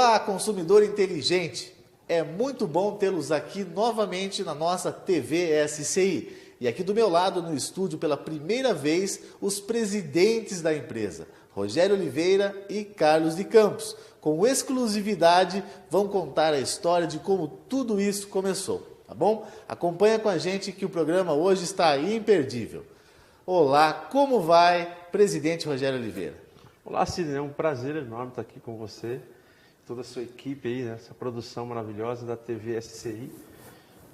Olá, consumidor inteligente! É muito bom tê-los aqui novamente na nossa TV SCI. E aqui do meu lado no estúdio, pela primeira vez, os presidentes da empresa, Rogério Oliveira e Carlos de Campos. Com exclusividade, vão contar a história de como tudo isso começou, tá bom? Acompanha com a gente que o programa hoje está imperdível. Olá, como vai, presidente Rogério Oliveira? Olá, Sidney, é um prazer enorme estar aqui com você, toda a sua equipe aí, né? Essa produção maravilhosa da TV SCI.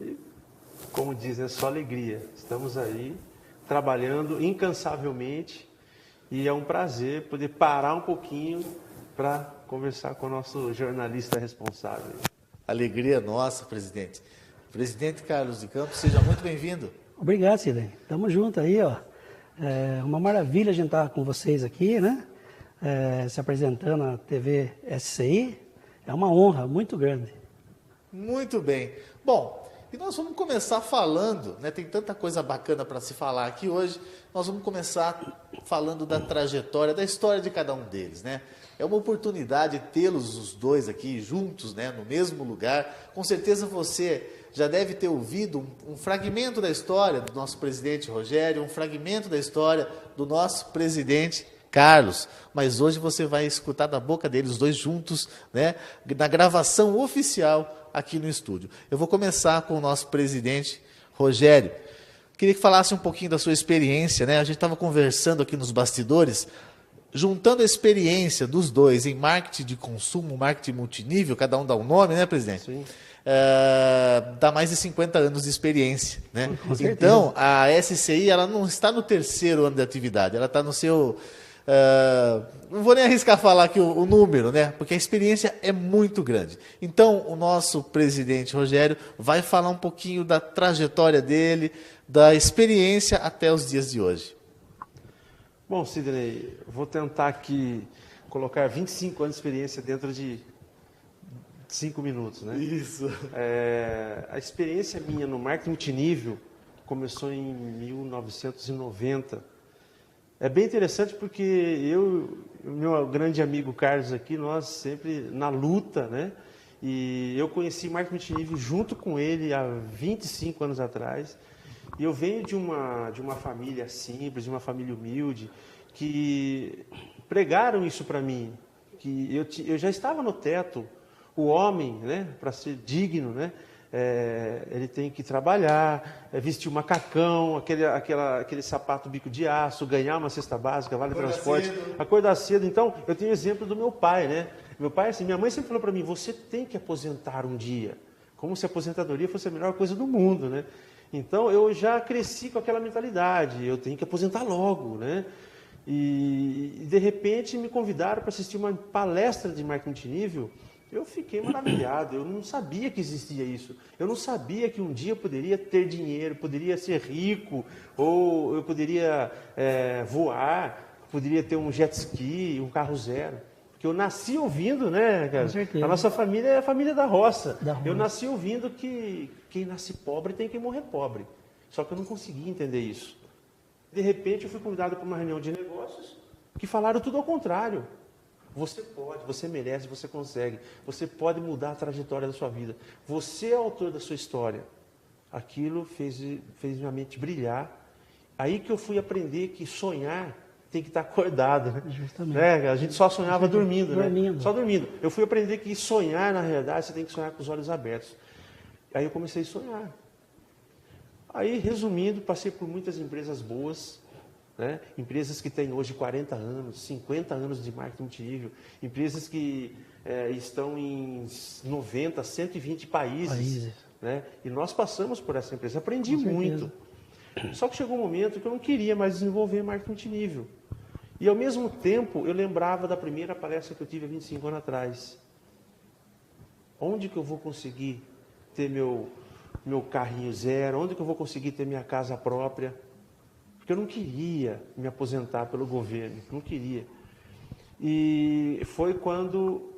E, como dizem, é só alegria. Estamos aí trabalhando incansavelmente e é um prazer poder parar um pouquinho para conversar com o nosso jornalista responsável. Alegria nossa, presidente. Presidente Carlos de Campos, seja muito bem-vindo. Obrigado, Sidney. Tamo junto aí, ó. É uma maravilha a gente estar com vocês aqui, né? Se apresentando na TV SCI. É uma honra muito grande. Muito bem. Bom, e nós vamos começar falando, né? Tem tanta coisa bacana para se falar aqui hoje. Nós vamos começar falando da trajetória, da história de cada um deles, né? É uma oportunidade tê-los os dois aqui juntos, né? No mesmo lugar. Com certeza você já deve ter ouvido um fragmento da história do nosso presidente Rogério, um fragmento da história do nosso presidente Carlos, mas hoje você vai escutar da boca deles, os dois juntos, né, na gravação oficial aqui no estúdio. Eu vou começar com o nosso presidente Rogério. Queria que falasse um pouquinho da sua experiência, né? A gente estava conversando aqui nos bastidores, juntando a experiência dos dois em marketing de consumo, marketing multinível, cada um dá um nome, né, presidente? Sim. Dá mais de 50 anos de experiência, né? Então, a SCI, ela não está no terceiro ano de atividade, ela está no seu... não vou nem arriscar falar aqui o número, né? Porque a experiência é muito grande. Então, o nosso presidente Rogério vai falar um pouquinho da trajetória dele, da experiência até os dias de hoje. Bom, Sidney, vou tentar aqui colocar 25 anos de experiência dentro de 5 minutos, né? Isso. A experiência minha no marketing multinível começou em 1990. É bem interessante porque eu e o meu grande amigo Carlos aqui, nós sempre na luta, né? E eu conheci marketing multinível junto com ele há 25 anos atrás. E eu venho de uma família simples, de uma família humilde, que pregaram isso para mim, que eu já estava no teto. O homem, né, para ser digno, né, ele tem que trabalhar, vestir um macacão, aquele sapato bico de aço, ganhar uma cesta básica, vale transporte, acordar cedo. Então, eu tenho o exemplo do meu pai, né? Meu pai, assim, minha mãe sempre falou para mim, você tem que aposentar um dia, como se a aposentadoria fosse a melhor coisa do mundo, né? Então, eu já cresci com aquela mentalidade, eu tenho que aposentar logo, né? E de repente, me convidaram para assistir uma palestra de marketing multinível. Eu fiquei maravilhado, eu não sabia que existia isso. Eu não sabia que um dia eu poderia ter dinheiro, poderia ser rico, ou eu poderia voar, poderia ter um jet ski, um carro zero. Porque eu nasci ouvindo, né, cara? A nossa família é a família da roça. Eu nasci ouvindo que quem nasce pobre tem que morrer pobre. Só que eu não conseguia entender isso. De repente eu fui convidado para uma reunião de negócios que falaram tudo ao contrário. Você pode, você merece, você consegue. Você pode mudar a trajetória da sua vida. Você é o autor da sua história. Aquilo fez minha mente brilhar. Aí que eu fui aprender que sonhar tem que estar acordado. Né? Justamente. A gente só sonhava dormindo, né? Dormindo. Só dormindo. Eu fui aprender que sonhar, na realidade, você tem que sonhar com os olhos abertos. Aí eu comecei a sonhar. Aí, resumindo, passei por muitas empresas boas, né? Empresas que têm hoje 40 anos, 50 anos de marketing multinível, empresas que estão em 90, 120 países. Né? E nós passamos por essa empresa, aprendi muito. Só que chegou um momento que eu não queria mais desenvolver marketing multinível. E ao mesmo tempo, eu lembrava da primeira palestra que eu tive há 25 anos atrás. Onde que eu vou conseguir ter meu carrinho zero? Onde que eu vou conseguir ter minha casa própria? Porque eu não queria me aposentar pelo governo, não queria. E foi quando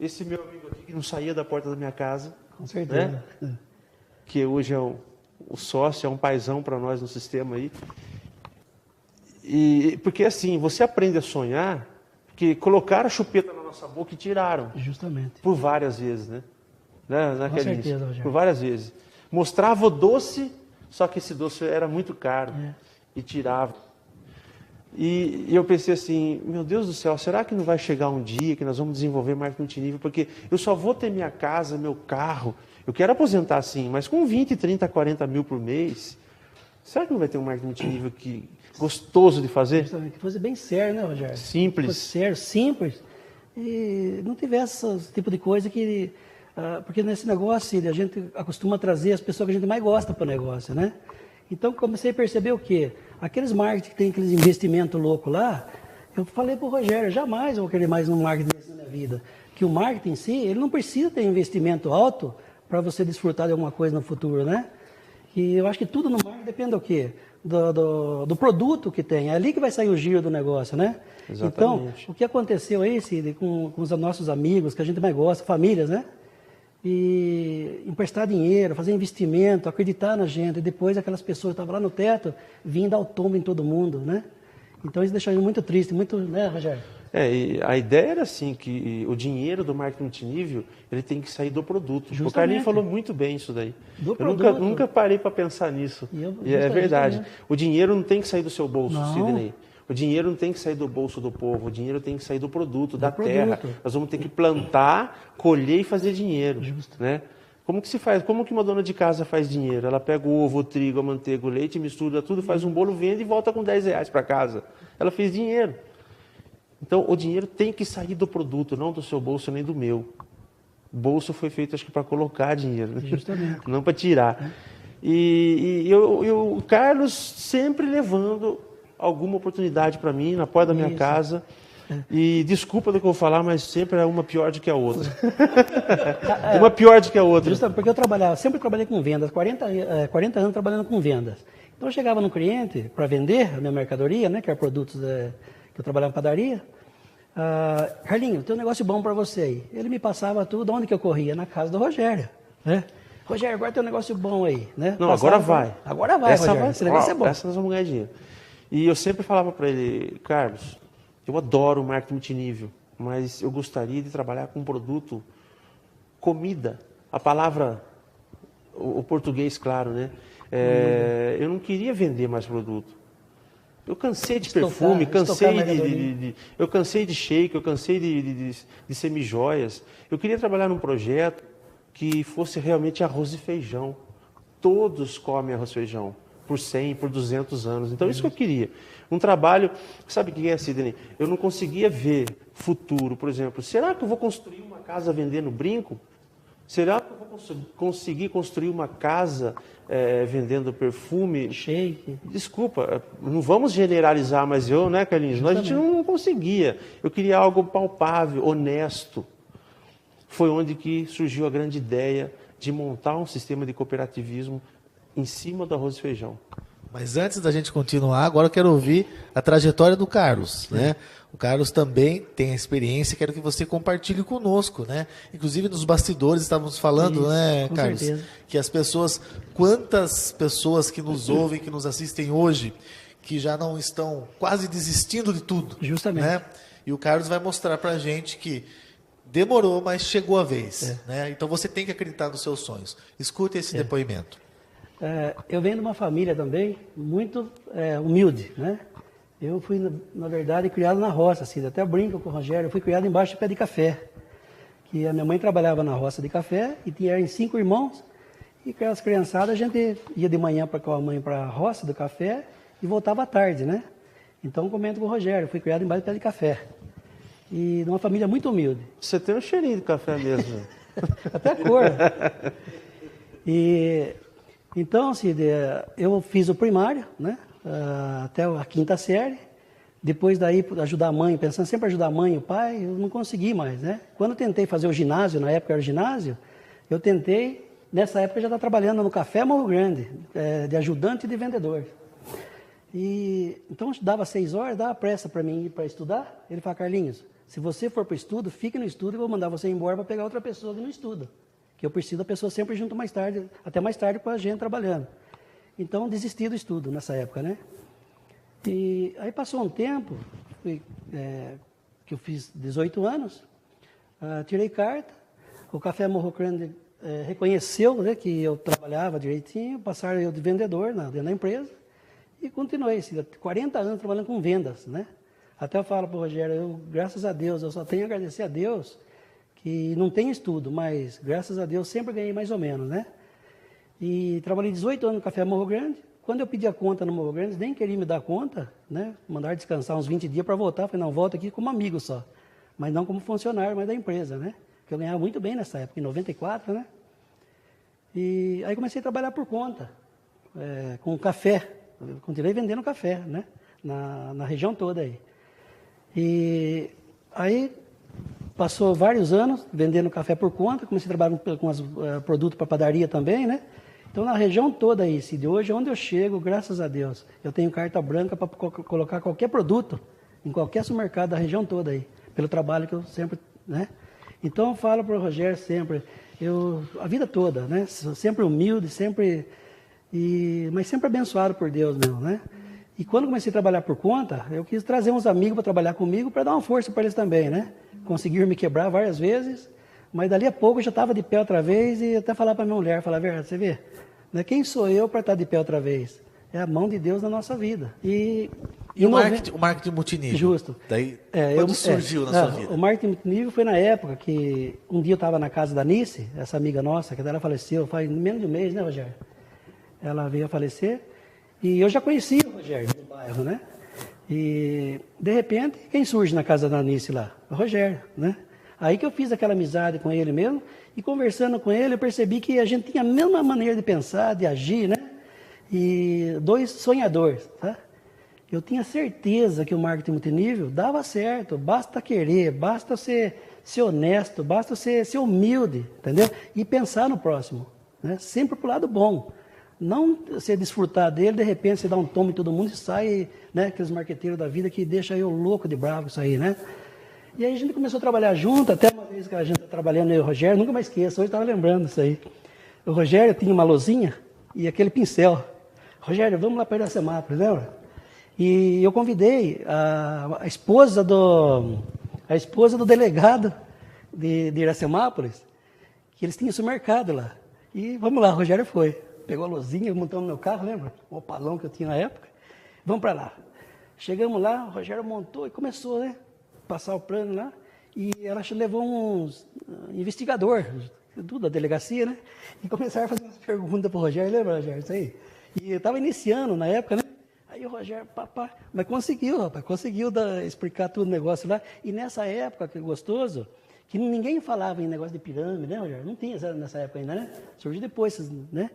esse meu amigo aqui, que não saía da porta da minha casa, Com certeza. né? Que hoje é o sócio, é um paizão para nós no sistema aí. E porque assim, você aprende a sonhar, porque Porque colocaram a chupeta na nossa boca e tiraram. Justamente. Por várias vezes, né? Com certeza, Rogério. Por várias vezes. Mostrava o doce, só que esse doce era muito caro. E tirava. E eu pensei assim, meu Deus do céu, será que não vai chegar um dia que nós vamos desenvolver marketing multinível? Porque eu só vou ter minha casa, meu carro. Eu quero aposentar sim, mas com 20, 30, 40 mil por mês, será que não vai ter um marketing multinível gostoso de fazer? Que fosse bem sério, né, Rogério? Simples. Que fosse sério, simples. E não tivesse esse tipo de coisa que... porque nesse negócio a gente acostuma trazer as pessoas que a gente mais gosta para o negócio, né? Então comecei a perceber o quê? Aqueles marketing que tem aqueles investimentos loucos lá, eu falei para o Rogério, jamais eu vou querer mais um marketing na minha vida. Que o marketing em si, ele não precisa ter investimento alto para você desfrutar de alguma coisa no futuro, né? E eu acho que tudo no marketing depende do quê? Do produto que tem. É ali que vai sair o giro do negócio, né? Exatamente. Então, o que aconteceu aí, Cid, com os nossos amigos, que a gente mais gosta, famílias, né? E emprestar dinheiro, fazer investimento, acreditar na gente. E depois aquelas pessoas que estavam lá no teto, vinham dar o tombo em todo mundo, né? Então isso deixou a gente muito triste, muito, né, Rogério? E a ideia era assim, que o dinheiro do marketing multinível, ele tem que sair do produto. Justamente. O Carlinhos falou muito bem isso daí. Do eu produto. nunca parei para pensar nisso. E é verdade. Justamente. O dinheiro não tem que sair do seu bolso, Não. Sidney. O dinheiro não tem que sair do bolso do povo, o dinheiro tem que sair do produto, da produto. terra. Nós vamos ter que plantar, colher e fazer dinheiro. Justo. Né? Como que se faz? Como que uma dona de casa faz dinheiro? Ela pega o ovo, o trigo, a manteiga, o leite, mistura tudo, faz um bolo, vende e volta com 10 reais para casa. Ela fez dinheiro. Então, o dinheiro tem que sair do produto, não do seu bolso nem do meu. O bolso foi feito, acho que, para colocar dinheiro, né? Justamente. Não para tirar. E o Carlos sempre levando alguma oportunidade para mim, na porta da minha casa. E desculpa do que eu vou falar, mas sempre é uma pior do que a outra. Uma pior do que a outra. Justamente porque sempre trabalhei com vendas, 40 anos trabalhando com vendas. Então eu chegava no cliente para vender a minha mercadoria, né, que era produtos que eu trabalhava em padaria. Carlinhos, tem um negócio bom para você aí. Ele me passava tudo, onde que eu corria? Na casa do Rogério, né? Rogério, agora tem um negócio bom aí, né? Não, agora vai. Agora vai, Rogério. Esse negócio é bom. Essa nós vamos ganhar dinheiro. E eu sempre falava para ele, Carlos, eu adoro o marketing multinível, mas eu gostaria de trabalhar com um produto, comida. A palavra, o português, claro, né? Eu não queria vender mais produto. Eu cansei de perfume, eu cansei de shake, eu cansei de semijoias. Eu queria trabalhar num projeto que fosse realmente arroz e feijão. Todos comem arroz e feijão, por 100, por 200 anos. Então, isso que eu queria. Um trabalho, sabe o que é, Sidney? Eu não conseguia ver futuro, por exemplo. Será que eu vou construir uma casa vendendo brinco? Será que eu vou conseguir construir uma casa vendendo perfume? Shake. Desculpa, não vamos generalizar, mas né, Carlinhos? A gente não conseguia. Eu queria algo palpável, honesto. Foi onde que surgiu a grande ideia de montar um sistema de cooperativismo em cima do arroz e feijão. Mas antes da gente continuar, agora eu quero ouvir a trajetória do Carlos, né? O Carlos também tem a experiência, quero que você compartilhe conosco, né? Inclusive nos bastidores estávamos falando, né, Carlos? Certeza. Que as pessoas, quantas pessoas que nos ouvem, que nos assistem hoje, que já não estão quase desistindo de tudo. Justamente. Né? E o Carlos vai mostrar pra gente que demorou, mas chegou a vez. Né? Então você tem que acreditar nos seus sonhos. Escute esse depoimento. Eu venho de uma família também muito humilde, né? Eu fui, na verdade, criado na roça, assim, até brinco com o Rogério, eu fui criado embaixo de pé de café. Que a minha mãe trabalhava na roça de café e tinha 5 irmãos, e com as criançadas a gente ia de manhã com a mãe para a roça do café e voltava à tarde, né? Então, comento com o Rogério, eu fui criado embaixo de pé de café. E de uma família muito humilde. Você tem um cheirinho de café mesmo. Até a cor. Então, Cid, eu fiz o primário, né? Até a 5ª série. Depois daí, ajudar a mãe, pensando sempre em ajudar a mãe e o pai, eu não consegui mais, né? Quando eu tentei fazer o ginásio, na época era o ginásio, eu tentei, nessa época eu já estava trabalhando no Café Morro Grande, de ajudante e de vendedor. Então, dava 6 horas, dava pressa para mim ir para estudar. Ele falou, Carlinhos, se você for para o estudo, fique no estudo e eu vou mandar você embora para pegar outra pessoa que não estuda. Que eu preciso da pessoa sempre junto mais tarde, até mais tarde com a gente trabalhando. Então, desisti do estudo nessa época, né? E aí passou um tempo, que que eu fiz 18 anos, tirei carta, o Café Morro Grande reconheceu, né, que eu trabalhava direitinho, passaram eu de vendedor dentro da empresa e continuei, assim, 40 anos trabalhando com vendas, né? Até eu falo para o Rogério, graças a Deus, eu só tenho a agradecer a Deus que não tem estudo, mas graças a Deus sempre ganhei mais ou menos, né? E trabalhei 18 anos no Café Morro Grande. Quando eu pedi a conta no Morro Grande, nem queria me dar conta, né? Mandaram descansar uns 20 dias para voltar. Falei, não, volto aqui como amigo só, mas não como funcionário, mas da empresa, né? Que eu ganhava muito bem nessa época, em 94, né? E aí comecei a trabalhar por conta, com café. Eu continuei vendendo café, né? Na região toda aí. E aí passou vários anos vendendo café por conta, comecei a trabalhar com produtos para padaria também, né? Então, na região toda aí, de hoje, onde eu chego, graças a Deus, eu tenho carta branca para colocar qualquer produto em qualquer supermercado da região toda aí, pelo trabalho que eu sempre, né? Então, eu falo para o Rogério sempre, a vida toda, né? Sempre humilde, mas sempre abençoado por Deus mesmo, né? E quando comecei a trabalhar por conta, eu quis trazer uns amigos para trabalhar comigo, para dar uma força para eles também, né? Conseguiram me quebrar várias vezes, mas dali a pouco eu já estava de pé outra vez e até falar para minha mulher, falar a verdade, você vê, né? Quem sou eu para estar de pé outra vez? É a mão de Deus na nossa vida. E o marketing multinível? Justo. Daí, quando surgiu na sua vida? O marketing multinível foi na época que um dia eu estava na casa da Nice, essa amiga nossa, que ela faleceu faz menos de um mês, né, Rogério? Ela veio a falecer e eu já conhecia o Rogério no bairro, né? E, de repente, quem surge na casa da Nice lá? O Rogério, né? Aí que eu fiz aquela amizade com ele mesmo, e conversando com ele, eu percebi que a gente tinha a mesma maneira de pensar, de agir, né? E dois sonhadores, tá? Eu tinha certeza que o marketing multinível dava certo, basta querer, basta ser honesto, basta ser humilde, entendeu? E pensar no próximo, né? Sempre pro lado bom. Não você desfrutar dele, de repente você dá um tombo em todo mundo e sai, né? Aqueles marqueteiros da vida que deixa eu louco de bravo isso aí, né? E aí a gente começou a trabalhar junto, até uma vez que a gente está trabalhando, eu e o Rogério, nunca mais esqueço, hoje estava lembrando disso aí. O Rogério tinha uma lousinha e aquele pincel. Rogério, vamos lá para Iracemápolis, lembra? E eu convidei a esposa do delegado de Iracemápolis, que eles tinham supermercado lá. E vamos lá, o Rogério foi. Pegou a lousinha, montou no meu carro, lembra? O opalão que eu tinha na época. Vamos para lá. Chegamos lá, o Rogério montou e começou, né? Passar o plano lá. E ela levou uns investigador, tudo da delegacia, né? E começaram a fazer umas perguntas para o Rogério. Lembra, Rogério, isso aí? E eu estava iniciando na época, né? Aí o Rogério, mas conseguiu, rapaz, explicar tudo o negócio lá. E nessa época, que gostoso, que ninguém falava em negócio de pirâmide, né, Rogério? Não tinha nessa época ainda, né? Surgiu depois, né?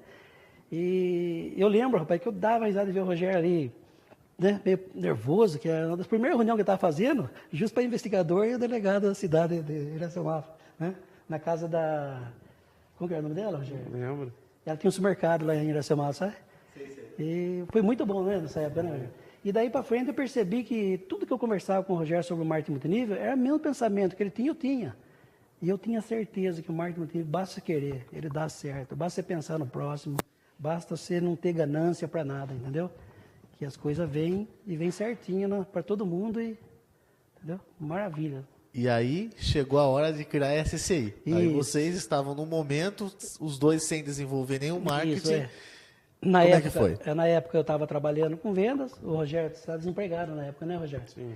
E eu lembro, rapaz, que eu dava risada de ver o Rogério ali, né, meio nervoso, que era uma das primeiras reuniões que eu estava fazendo, justo para investigador e o delegado da cidade de Iracemápolis, né? Na casa da... Como que era o nome dela, Rogério? Lembro. Ela tinha um supermercado lá em Iracemápolis, sabe? Sim. E foi muito bom, né, nessa época, né, Rogério? E daí para frente eu percebi que tudo que eu conversava com o Rogério sobre o marketing multinível era o mesmo pensamento que ele tinha, eu tinha. E eu tinha certeza que o marketing multinível basta querer, ele dá certo, basta você pensar no próximo, basta você não ter ganância para nada, entendeu? Que as coisas vêm e vêm certinho para todo mundo, entendeu? Maravilha. E aí chegou a hora de criar a SCI. Isso. Aí vocês estavam no momento, os dois sem desenvolver nenhum marketing. Isso, é. Como é que foi? Na época eu estava trabalhando com vendas, o Rogério estava desempregado na época, né, Rogério? Sim.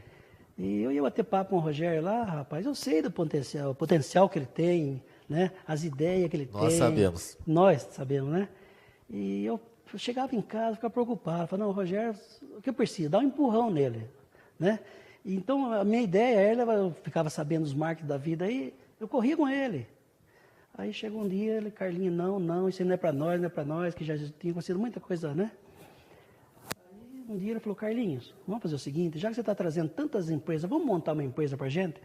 E eu ia bater papo com o Rogério lá, rapaz, eu sei do potencial que ele tem, né? As ideias que ele tem. Nós sabemos. Nós sabemos, né? E eu chegava em casa, ficava preocupado, falava, não, Rogério, o que eu preciso? Dá um empurrão nele, né? Então, a minha ideia era, eu ficava sabendo os marketing da vida aí, eu corria com ele. Aí chegou um dia, ele, Carlinhos, não, isso não é para nós, que já tinha acontecido muita coisa, né? Aí um dia ele falou, Carlinhos, vamos fazer o seguinte, já que você está trazendo tantas empresas, vamos montar uma empresa para gente?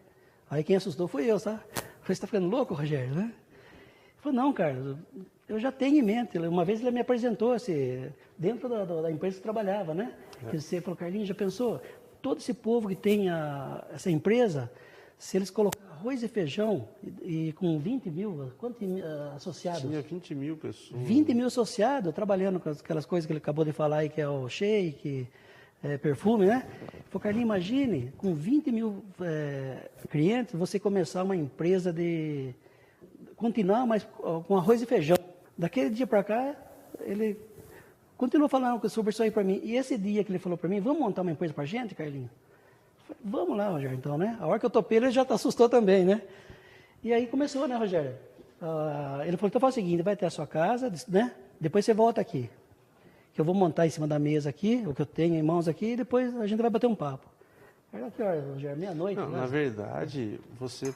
Aí quem assustou foi eu, sabe? Eu falei, você está ficando louco, Rogério, né? Ele falou, não, Carlos, eu já tenho em mente. Uma vez ele me apresentou, assim, dentro da empresa que trabalhava, né? Você falou, Carlinhos, já pensou? Todo esse povo que tem essa empresa, se eles colocarem arroz e feijão e com 20 mil, quantos associados? Tinha 20 mil pessoas. 20 mil associados, trabalhando com aquelas coisas que ele acabou de falar aí, que é o shake, perfume, né? Ele falou, Carlinhos, imagine, com 20 mil clientes, você começar uma empresa de... continuar, mas com arroz e feijão. Daquele dia para cá, ele continuou falando sobre isso aí para mim. E esse dia que ele falou para mim, vamos montar uma empresa para a gente, Carlinhos? Eu falei, vamos lá, Rogério, então, né? A hora que eu topei, ele já assustou também, né? E aí começou, né, Rogério? Ele falou, então faz o seguinte, vai ter a sua casa, né? Depois você volta aqui. Que eu vou montar em cima da mesa aqui, o que eu tenho em mãos aqui, e depois a gente vai bater um papo. Era que hora, Rogério? Meia-noite? Não, né? na verdade, você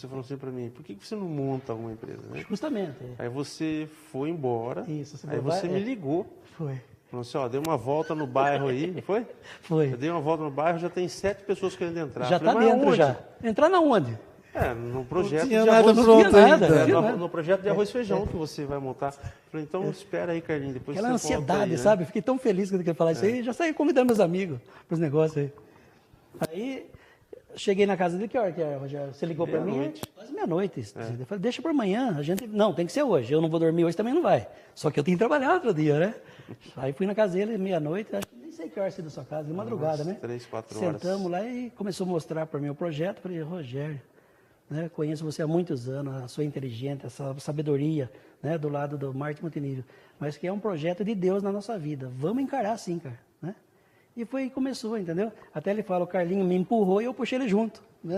falou assim para mim, por que você não monta uma empresa, né? Justamente. Aí você foi embora, Isso, aí você me ligou. Foi. Falou assim, ó, dei uma volta no bairro aí, não foi? Foi. Eu dei uma volta no bairro, já tem 7 pessoas querendo entrar. Já Falei, está mas dentro aonde? já. Entrar na onde? No projeto Não tinha de nada arroz, pronto ainda. no projeto de arroz e feijão que você vai montar. Falei, então espera aí, Carlinhos, depois Aquela você volta ansiedade, aí, né? sabe? Fiquei tão feliz quando ele falar isso aí, já saí convidando meus amigos para os negócios aí. Aí, cheguei na casa dele, que hora que era, Rogério? Você ligou para mim? Meia-noite. Quase meia-noite. Eu falei, deixa para amanhã, a gente... Não, tem que ser hoje, eu não vou dormir hoje, também não vai. Só que eu tenho que trabalhar outro dia, né? Aí fui na casa dele, meia-noite, nem sei que hora você da sua casa, de madrugada, né? 3, 4 horas. Sentamos lá e começou a mostrar para mim o projeto. Falei, Rogério, né, conheço você há muitos anos, a sua inteligência, essa sabedoria, né, do lado do marketing multinível, mas que é um projeto de Deus na nossa vida. Vamos encarar assim, cara, né? E foi e começou, entendeu? Até ele fala, o Carlinho me empurrou e eu puxei ele junto, né?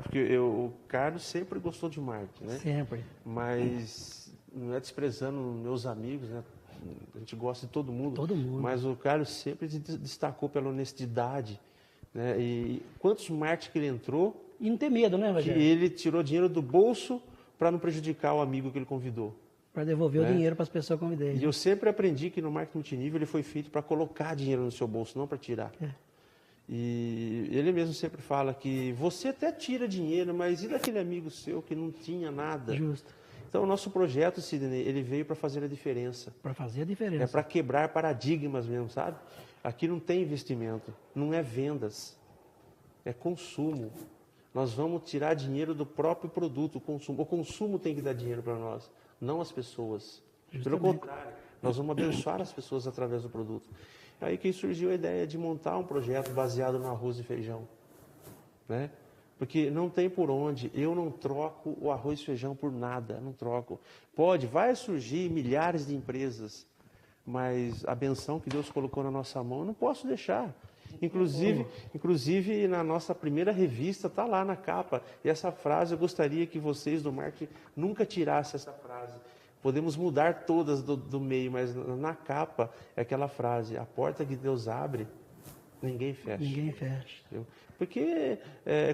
Porque o Carlos sempre gostou de marketing, né? Sempre. Mas não é desprezando meus amigos, né? A gente gosta de todo mundo. Todo mundo. Mas o Carlos sempre se destacou pela honestidade, né? E quantos marketing que ele entrou, E não ter medo, né, que Rogério? ele tirou dinheiro do bolso para não prejudicar o amigo que ele convidou. Para devolver o dinheiro para as pessoas que eu convidei. E eu sempre aprendi que no marketing multinível ele foi feito para colocar dinheiro no seu bolso, não para tirar. E ele mesmo sempre fala que você até tira dinheiro, mas e daquele amigo seu que não tinha nada? Justo. Então o nosso projeto, Sidney, ele veio para fazer a diferença. Para fazer a diferença. É para quebrar paradigmas mesmo, sabe? Aqui não tem investimento, não é vendas, é consumo. Nós vamos tirar dinheiro do próprio produto, o consumo. O consumo tem que dar dinheiro para nós, não as pessoas. Pelo contrário, nós vamos abençoar as pessoas através do produto. Aí que surgiu a ideia de montar um projeto baseado no arroz e feijão, né? Porque não tem por onde, eu não troco o arroz e feijão por nada, não troco. Vai surgir milhares de empresas, mas a benção que Deus colocou na nossa mão, eu não posso deixar. Inclusive na nossa primeira revista, está lá na capa. E essa frase, eu gostaria que vocês do marketing nunca tirassem essa frase. Podemos mudar todas do meio, mas na capa é aquela frase, a porta que Deus abre, ninguém fecha. Ninguém fecha. Entendeu? Porque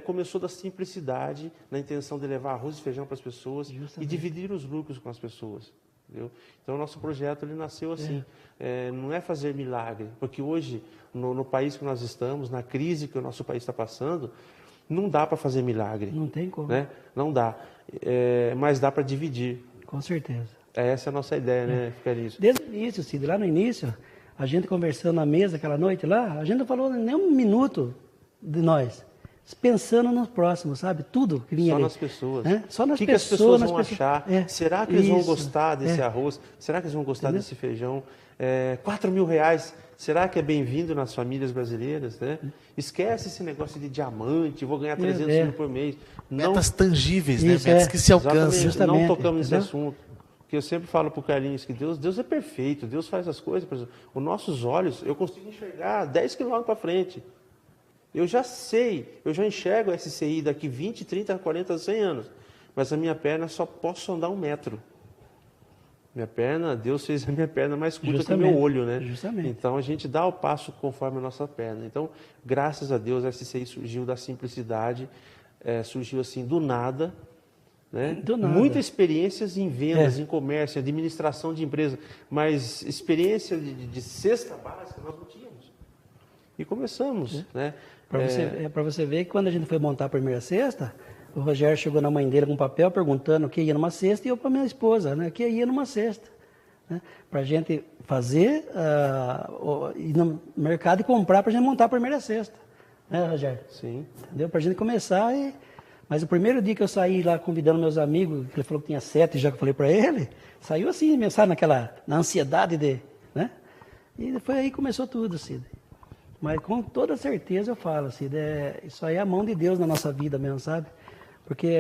começou da simplicidade, na intenção de levar arroz e feijão para as pessoas e dividir os lucros com as pessoas. Entendeu? Então, o nosso projeto ele nasceu assim. Não é fazer milagre, porque hoje, no país que nós estamos, na crise que o nosso país está passando, não dá para fazer milagre. Não tem como. Né? Não dá. Mas dá para dividir. Com certeza. Essa é a nossa ideia, né? Ficar nisso. Desde o início, Cid, lá no início, a gente conversando na mesa aquela noite lá, a gente não falou nem um minuto de nós. Pensando nos próximos, sabe? Tudo que vinha Só ali. nas pessoas. Só nas o que pessoas. as pessoas vão nas achar? Será que eles vão gostar desse arroz? Será que eles vão gostar desse feijão? R$4.000, será que é bem-vindo nas famílias brasileiras? Né? Esquece esse negócio de diamante, vou ganhar 300 mil por mês. Metas tangíveis, né? Isso, Metas que se alcançam. Justamente, não tocamos nesse entendeu? assunto. Porque eu sempre falo para o Carlinhos que Deus é perfeito, Deus faz as coisas. Por exemplo, os nossos olhos, eu consigo enxergar 10 quilômetros para frente. Eu já sei, eu já enxergo a SCI daqui 20, 30, 40, 100 anos. Mas a minha perna só posso andar 1 metro. Minha perna, Deus fez a minha perna mais curta que o meu olho, né? Justamente. Então a gente dá o passo conforme a nossa perna. Então, graças a Deus, a SCI surgiu da simplicidade, surgiu assim do nada. Né? Do nada. Muitas experiências em vendas, em comércio, em administração de empresa, mas experiência de cesta básica nós não tínhamos. E começamos, né? Para você ver que quando a gente foi montar a primeira cesta, o Rogério chegou na mãe dele com um papel perguntando o que ia numa cesta e eu para minha esposa, né? O que ia numa cesta. Né? Para a gente fazer, ir no mercado e comprar para a gente montar a primeira cesta. Né, Rogério? Sim. Entendeu? Para a gente começar e... Mas o primeiro dia que eu saí lá convidando meus amigos, que ele falou que tinha 7, já que eu falei para ele, saiu assim, sabe, na ansiedade de... Né? E foi aí que começou tudo, Cid. Mas com toda certeza eu falo, Cid, isso aí é a mão de Deus na nossa vida mesmo, sabe? Porque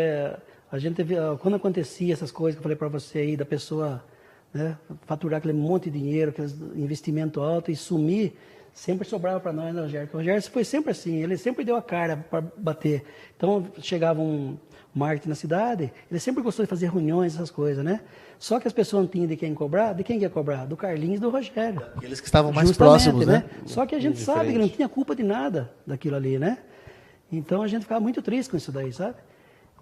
a gente vê, quando acontecia essas coisas que eu falei para você aí, da pessoa, né, faturar aquele monte de dinheiro, aquele investimento alto e sumir, sempre sobrava para nós, né, Rogério? Porque o Rogério foi sempre assim, ele sempre deu a cara para bater. Então chegava um marketing na cidade, ele sempre gostou de fazer reuniões, essas coisas, né? Só que as pessoas não tinham de quem cobrar, de quem ia cobrar? Do Carlinhos e do Rogério. Aqueles que estavam mais Justamente, próximos, né? Só que a gente sabe que não tinha culpa de nada daquilo ali, né? Então a gente ficava muito triste com isso daí, sabe?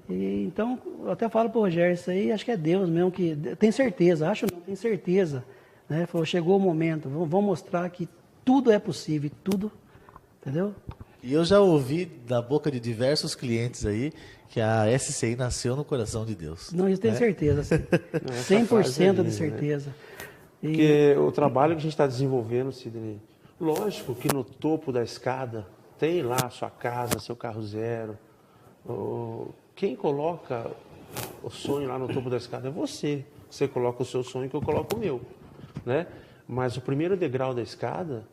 E, então, eu até falo pro Rogério, isso aí acho que é Deus mesmo que... Tem certeza, acho não, tem certeza. Né? Falou, chegou o momento, vamos mostrar que tudo é possível, tudo, entendeu? E eu já ouvi da boca de diversos clientes aí que a SCI nasceu no coração de Deus. Não, isso tenho certeza, assim. 100% de certeza. Né? Porque o trabalho que a gente está desenvolvendo, Sidney, lógico que no topo da escada tem lá a sua casa, seu carro zero. Quem coloca o sonho lá no topo da escada é você. Você coloca o seu sonho que eu coloco o meu. Né? Mas o primeiro degrau da escada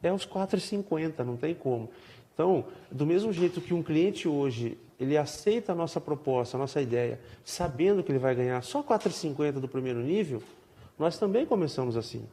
é os 4,50, não tem como. Então, do mesmo jeito que um cliente hoje, ele aceita a nossa proposta, a nossa ideia, sabendo que ele vai ganhar só 4,50 do primeiro nível, nós também começamos assim.